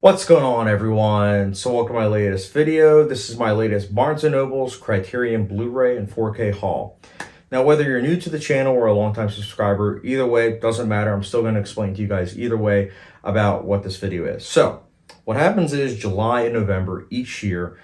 What's going on, everyone? So welcome to my latest video. This is my latest Barnes & Noble's Criterion Blu-ray and 4K haul. Now, whether you're new to the channel or a longtime subscriber, either way, doesn't matter. I'm still going to explain to you guys either way about what this video is. So what happens is July and November each year,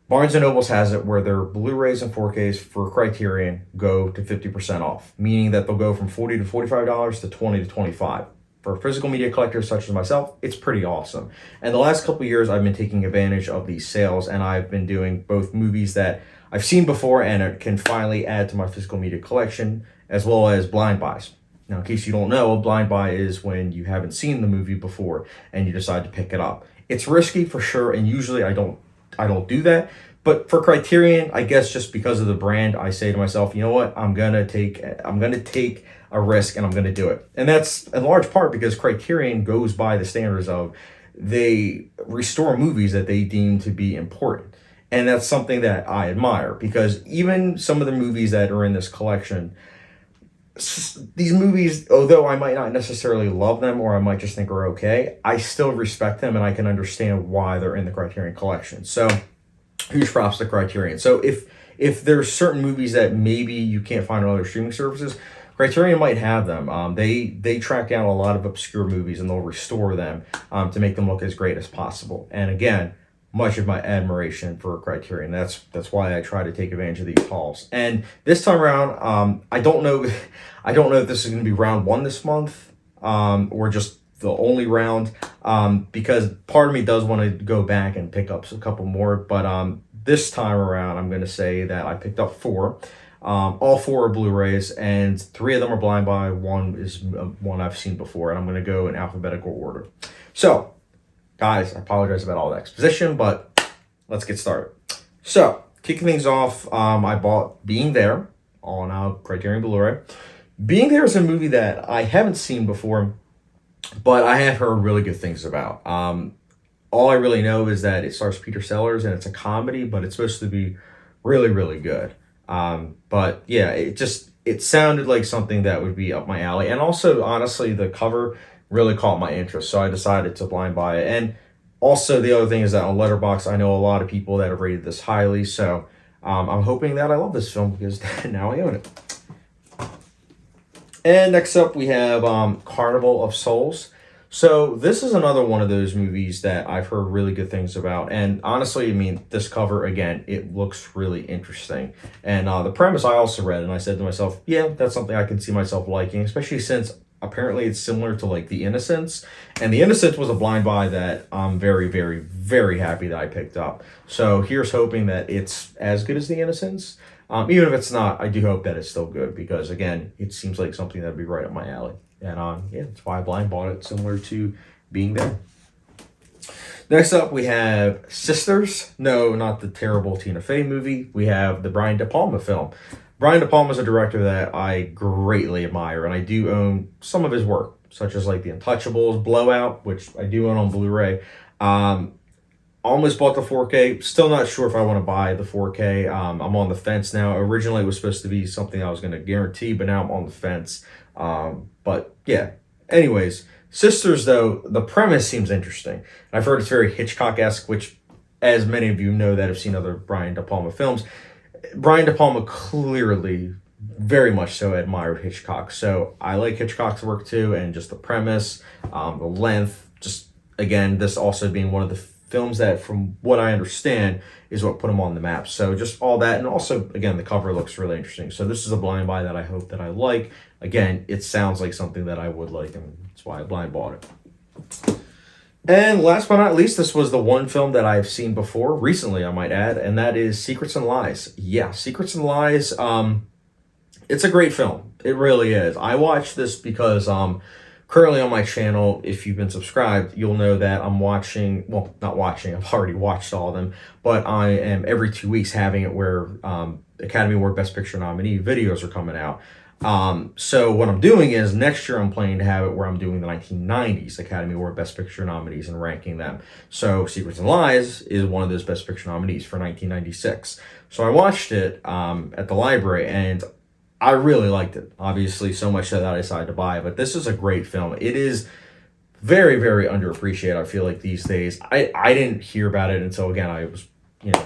Barnes & Noble's has it where their Blu-rays and 4Ks for Criterion go to 50% off, meaning that they'll go from $40 to $45 to $20 to $25. For physical media collectors such as myself, it's pretty awesome. And the last couple of years, I've been taking advantage of these sales, and I've been doing both movies that I've seen before and can finally add to my physical media collection, as well as blind buys. Now, in case you don't know, a blind buy is when you haven't seen the movie before and you decide to pick it up. It's risky for sure, and usually I don't do that. But for Criterion, I guess just because of the brand, I say to myself, you know what, I'm gonna take a risk and I'm gonna do it. And that's in large part because Criterion goes by the standards of they restore movies that they deem to be important. And that's something that I admire, because even some of the movies that are in this collection, these movies, although I might not necessarily love them or I might just think are okay, I still respect them and I can understand why they're in the Criterion collection. So huge props to Criterion. So if there's certain movies that maybe you can't find on other streaming services, Criterion might have them. They track down a lot of obscure movies and they'll restore them to make them look as great as possible. And again, much of my admiration for Criterion. That's why I try to take advantage of these hauls. And this time around, I don't know if this is going to be round one this month or just the only round, because part of me does want to go back and pick up a couple more. But this time around, I'm going to say that I picked up four. All four are Blu-rays, and three of them are blind buy. One is one I've seen before, and I'm going to go in alphabetical order. So, guys, I apologize about all the exposition, but let's get started. So, kicking things off, I bought Being There on Criterion Blu-ray. Being There is a movie that I haven't seen before, but I have heard really good things about. All I really know is that it stars Peter Sellers, and it's a comedy, but it's supposed to be really, really good. But yeah, it sounded like something that would be up my alley. And also, honestly, the cover really caught my interest, so I decided to blind buy it. And also, the other thing is that on Letterboxd, I know a lot of people that have rated this highly, so I'm hoping that I love this film because now I own it. And next up, we have Carnival of Souls. So this is another one of those movies that I've heard really good things about. And honestly, I mean, this cover, again, it looks really interesting. And the premise I also read, and I said to myself, yeah, that's something I can see myself liking, especially since apparently it's similar to like The Innocents. And The Innocents was a blind buy that I'm very, very, very happy that I picked up. So here's hoping that it's as good as The Innocents. Even if it's not, I do hope that it's still good because, again, it seems like something that would be right up my alley. And yeah, that's why I blind bought it, similar to Being There. Next up, we have Sisters. No, not the terrible Tina Fey movie. We have the Brian De Palma film. Brian De Palma is a director that I greatly admire, and I do own some of his work, such as like The Untouchables, Blowout, which I do own on Blu-ray. Almost bought the 4K. Still not sure if I want to buy the 4K. I'm on the fence now. Originally, it was supposed to be something I was going to guarantee, but now I'm on the fence. But yeah. Anyways, Sisters, though, the premise seems interesting. I've heard it's very Hitchcock-esque, which, as many of you know that have seen other Brian De Palma films, Brian De Palma clearly, very much so, admired Hitchcock. So I like Hitchcock's work too, and just the premise, the length, just, again, this also being one of the films that, from what I understand, is what put him on the map. So just all that, and also, again, the cover looks really interesting. So this is a blind buy that I hope that I like. Again, it sounds like something that I would like, and that's why I blind bought it. And last but not least, this was the one film that I've seen before, recently I might add, and that is Secrets and Lies. Yeah, Secrets and Lies, it's a great film. It really is. I watched this because currently on my channel, if you've been subscribed, you'll know that I'm watching, well, not watching, I've already watched all of them, but I am every 2 weeks having it where Academy Award Best Picture nominee videos are coming out. So what I'm doing is next year I'm planning to have it where I'm doing the 1990s Academy Award Best Picture nominees and ranking them. So Secrets and Lies is one of those Best Picture nominees for 1996. So I watched it at the library, and I really liked it, obviously, so much so that I decided to buy it. But this is a great film. It is very, very underappreciated. I feel like these days. I didn't hear about it until, again, I was,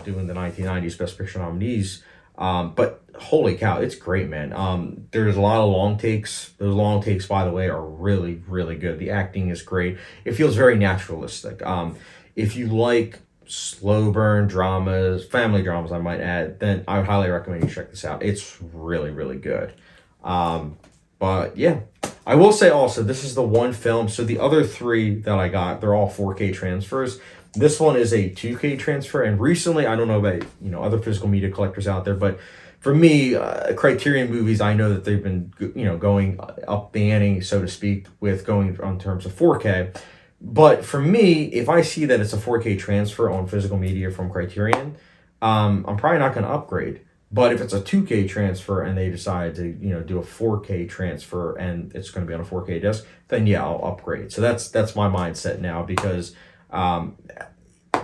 doing the 1990s Best Picture nominees. But holy cow, it's great, man. There's a lot of long takes. Those long takes, by the way, are really, really good. The acting is great. It feels very naturalistic. If you like slow burn dramas, family dramas, I might add, then I would highly recommend you check this out. It's really, really good. But yeah, I will say also, this is the one film. So the other three that I got, they're all 4K transfers. This one is a 2K transfer, and recently, I don't know about other physical media collectors out there, but for me, Criterion movies, I know that they've been going up the ante, so to speak, with going on terms of 4K. But for me, if I see that it's a 4K transfer on physical media from Criterion, I'm probably not going to upgrade. But if it's a 2K transfer and they decide to do a 4K transfer and it's going to be on a 4K disc, then yeah, I'll upgrade. So that's my mindset now, because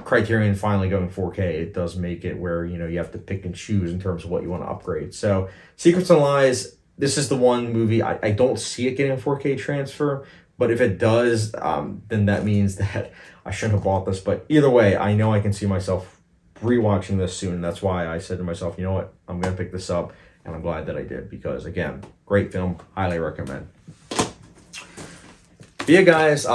Criterion finally going 4K, it does make it where you have to pick and choose in terms of what you want to upgrade. So Secrets and Lies, this is the one movie I don't see it getting a 4K transfer, but if it does, then that means that I shouldn't have bought this. But either way, I know I can see myself rewatching this soon. That's why I said to myself, you know what, I'm gonna pick this up, and I'm glad that I did, because again, great film, highly recommend. But yeah, guys,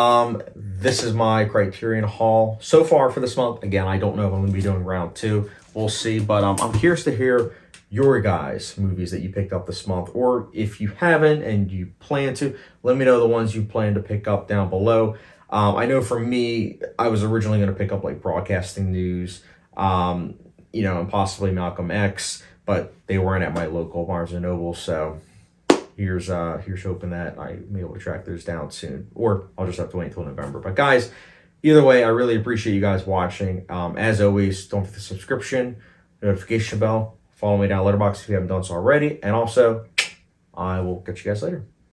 this is my Criterion haul so far for this month. Again, I don't know if I'm going to be doing round 2. We'll see. But I'm curious to hear your guys' movies that you picked up this month. Or if you haven't and you plan to, let me know the ones you plan to pick up down below. I know for me, I was originally going to pick up like Broadcasting News, and possibly Malcolm X, but they weren't at my local Barnes & Noble, so here's hoping that I'm able to track those down soon, or I'll just have to wait until November. But guys, either way, I really appreciate you guys watching. As always, don't forget the subscription, notification bell, follow me down Letterboxd if you haven't done so already, and also I will catch you guys later.